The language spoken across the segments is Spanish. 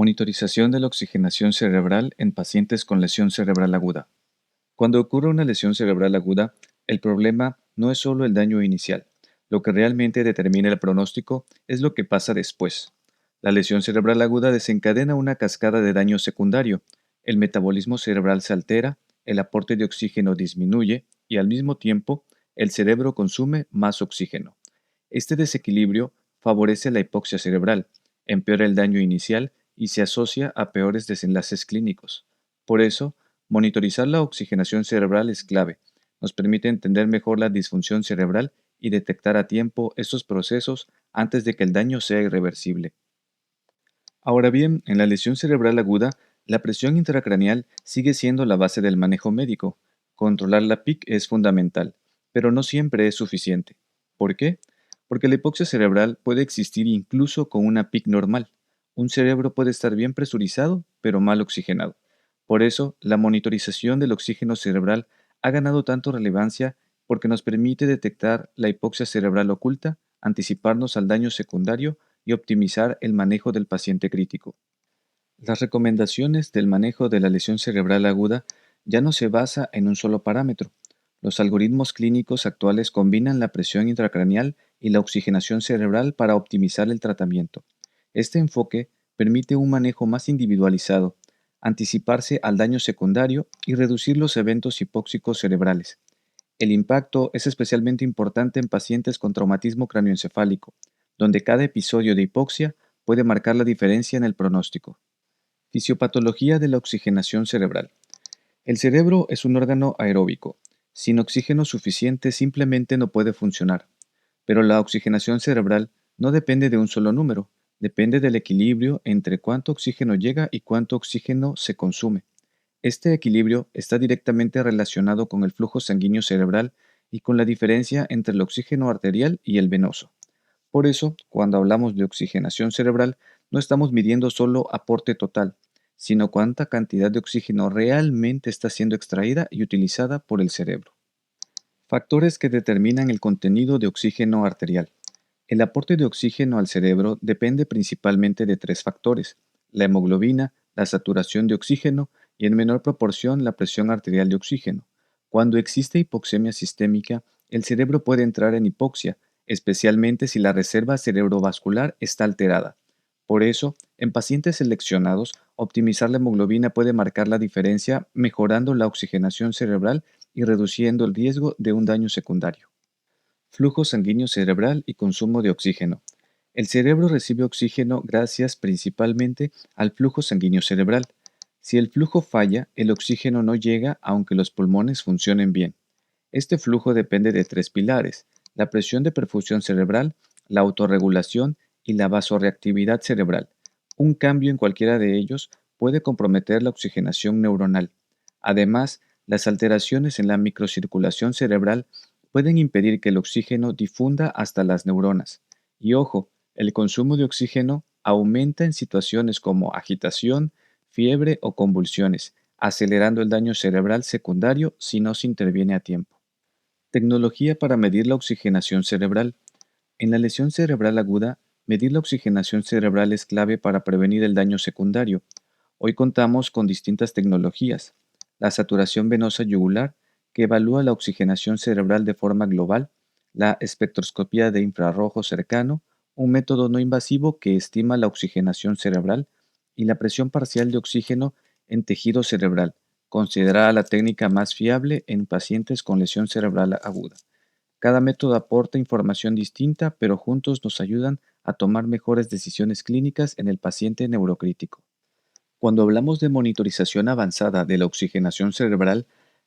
Monitorización de la oxigenación cerebral en pacientes con lesión cerebral aguda. Cuando ocurre una lesión cerebral aguda, el problema no es solo el daño inicial. Lo que realmente determina el pronóstico es lo que pasa después. La lesión cerebral aguda desencadena una cascada de daño secundario. El metabolismo cerebral se altera, el aporte de oxígeno disminuye y al mismo tiempo el cerebro consume más oxígeno. Este desequilibrio favorece la hipoxia cerebral, empeora el daño inicial y se asocia a peores desenlaces clínicos. Por eso, monitorizar la oxigenación cerebral es clave. Nos permite entender mejor la disfunción cerebral y detectar a tiempo estos procesos antes de que el daño sea irreversible. Ahora bien, en la lesión cerebral aguda, la presión intracraneal sigue siendo la base del manejo médico. Controlar la PIC es fundamental, pero no siempre es suficiente. ¿Por qué? Porque la hipoxia cerebral puede existir incluso con una PIC normal. Un cerebro puede estar bien presurizado, pero mal oxigenado. Por eso, la monitorización del oxígeno cerebral ha ganado tanto relevancia porque nos permite detectar la hipoxia cerebral oculta, anticiparnos al daño secundario y optimizar el manejo del paciente crítico. Las recomendaciones del manejo de la lesión cerebral aguda ya no se basa en un solo parámetro. Los algoritmos clínicos actuales combinan la presión intracraneal y la oxigenación cerebral para optimizar el tratamiento. Este enfoque permite un manejo más individualizado, anticiparse al daño secundario y reducir los eventos hipóxicos cerebrales. El impacto es especialmente importante en pacientes con traumatismo cráneoencefálico, donde cada episodio de hipoxia puede marcar la diferencia en el pronóstico. Fisiopatología de la oxigenación cerebral. El cerebro es un órgano aeróbico. Sin oxígeno suficiente simplemente no puede funcionar. Pero la oxigenación cerebral no depende de un solo número, depende del equilibrio entre cuánto oxígeno llega y cuánto oxígeno se consume. Este equilibrio está directamente relacionado con el flujo sanguíneo cerebral y con la diferencia entre el oxígeno arterial y el venoso. Por eso, cuando hablamos de oxigenación cerebral, no estamos midiendo solo aporte total, sino cuánta cantidad de oxígeno realmente está siendo extraída y utilizada por el cerebro. Factores que determinan el contenido de oxígeno arterial. El aporte de oxígeno al cerebro depende principalmente de tres factores: la hemoglobina, la saturación de oxígeno y en menor proporción la presión arterial de oxígeno. Cuando existe hipoxemia sistémica, el cerebro puede entrar en hipoxia, especialmente si la reserva cerebrovascular está alterada. Por eso, en pacientes seleccionados, optimizar la hemoglobina puede marcar la diferencia mejorando la oxigenación cerebral y reduciendo el riesgo de un daño secundario. Flujo sanguíneo cerebral y consumo de oxígeno. El cerebro recibe oxígeno gracias principalmente al flujo sanguíneo cerebral. Si el flujo falla, el oxígeno no llega aunque los pulmones funcionen bien. Este flujo depende de tres pilares: la presión de perfusión cerebral, la autorregulación y la vasoreactividad cerebral. Un cambio en cualquiera de ellos puede comprometer la oxigenación neuronal. Además, las alteraciones en la microcirculación cerebral pueden impedir que el oxígeno difunda hasta las neuronas. Y ojo, el consumo de oxígeno aumenta en situaciones como agitación, fiebre o convulsiones, acelerando el daño cerebral secundario si no se interviene a tiempo. Tecnología para medir la oxigenación cerebral. En la lesión cerebral aguda, medir la oxigenación cerebral es clave para prevenir el daño secundario. Hoy contamos con distintas tecnologías: la saturación venosa yugular, que evalúa la oxigenación cerebral de forma global; la espectroscopía de infrarrojo cercano, un método no invasivo que estima la oxigenación cerebral; y la presión parcial de oxígeno en tejido cerebral, considerada la técnica más fiable en pacientes con lesión cerebral aguda. Cada método aporta información distinta, pero juntos nos ayudan a tomar mejores decisiones clínicas en el paciente neurocrítico. Cuando hablamos de monitorización avanzada de la oxigenación cerebral,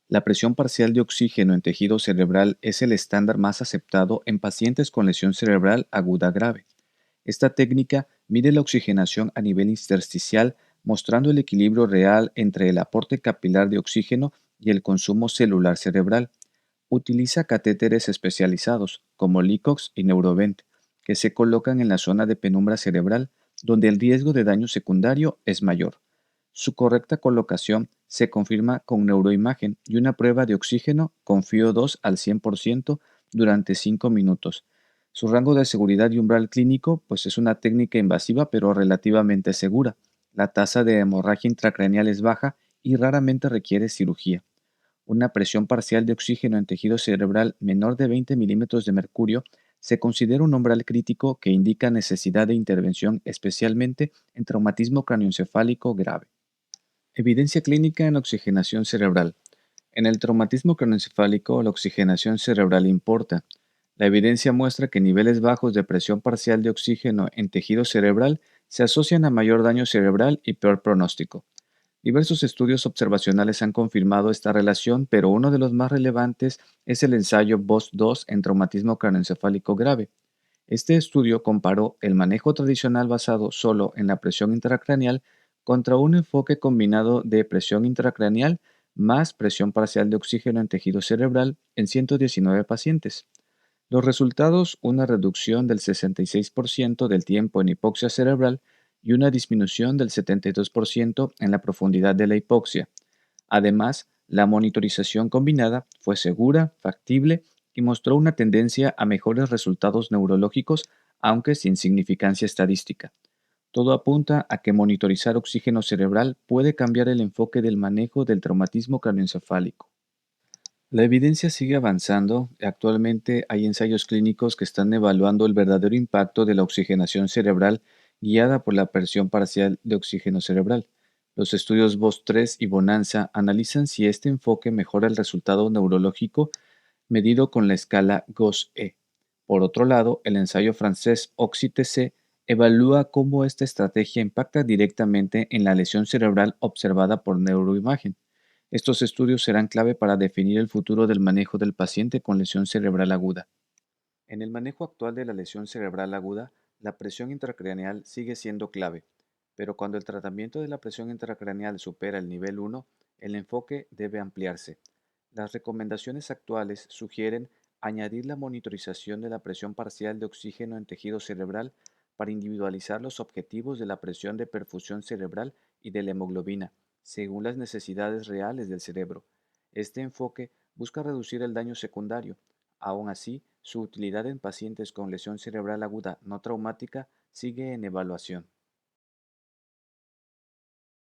la presión parcial de oxígeno en tejido cerebral es el estándar más aceptado en pacientes con lesión cerebral aguda grave. Esta técnica mide la oxigenación a nivel intersticial, mostrando el equilibrio real entre el aporte capilar de oxígeno y el consumo celular cerebral. Utiliza catéteres especializados, como LICOX y Neurovent, que se colocan en la zona de penumbra cerebral, donde el riesgo de daño secundario es mayor. Su correcta colocación se confirma con neuroimagen y una prueba de oxígeno con FiO2 al 100% durante 5 minutos. Su rango de seguridad y umbral clínico, pues es una técnica invasiva pero relativamente segura. La tasa de hemorragia intracraneal es baja y raramente requiere cirugía. Una presión parcial de oxígeno en tejido cerebral menor de 20 milímetros de mercurio se considera un umbral crítico que indica necesidad de intervención, especialmente en traumatismo craneoencefálico grave. Evidencia clínica en oxigenación cerebral. En el traumatismo craneoencefálico, la oxigenación cerebral importa. La evidencia muestra que niveles bajos de presión parcial de oxígeno en tejido cerebral se asocian a mayor daño cerebral y peor pronóstico. Diversos estudios observacionales han confirmado esta relación, pero uno de los más relevantes es el ensayo BOS-2 en traumatismo craneoencefálico grave. Este estudio comparó el manejo tradicional basado solo en la presión intracraneal contra un enfoque combinado de presión intracraneal más presión parcial de oxígeno en tejido cerebral en 119 pacientes. Los resultados, una reducción del 66% del tiempo en hipoxia cerebral y una disminución del 72% en la profundidad de la hipoxia. Además, la monitorización combinada fue segura, factible y mostró una tendencia a mejores resultados neurológicos, aunque sin significancia estadística. Todo apunta a que monitorizar oxígeno cerebral puede cambiar el enfoque del manejo del traumatismo craneoencefálico. La evidencia sigue avanzando. Actualmente hay ensayos clínicos que están evaluando el verdadero impacto de la oxigenación cerebral guiada por la presión parcial de oxígeno cerebral. Los estudios BOS-3 y Bonanza analizan si este enfoque mejora el resultado neurológico medido con la escala GOS-E. Por otro lado, el ensayo francés OXY-TC evalúa cómo esta estrategia impacta directamente en la lesión cerebral observada por neuroimagen. Estos estudios serán clave para definir el futuro del manejo del paciente con lesión cerebral aguda. En el manejo actual de la lesión cerebral aguda, la presión intracraneal sigue siendo clave, pero cuando el tratamiento de la presión intracraneal supera el nivel 1, el enfoque debe ampliarse. Las recomendaciones actuales sugieren añadir la monitorización de la presión parcial de oxígeno en tejido cerebral para individualizar los objetivos de la presión de perfusión cerebral y de la hemoglobina, según las necesidades reales del cerebro. Este enfoque busca reducir el daño secundario. Aún así, su utilidad en pacientes con lesión cerebral aguda no traumática sigue en evaluación.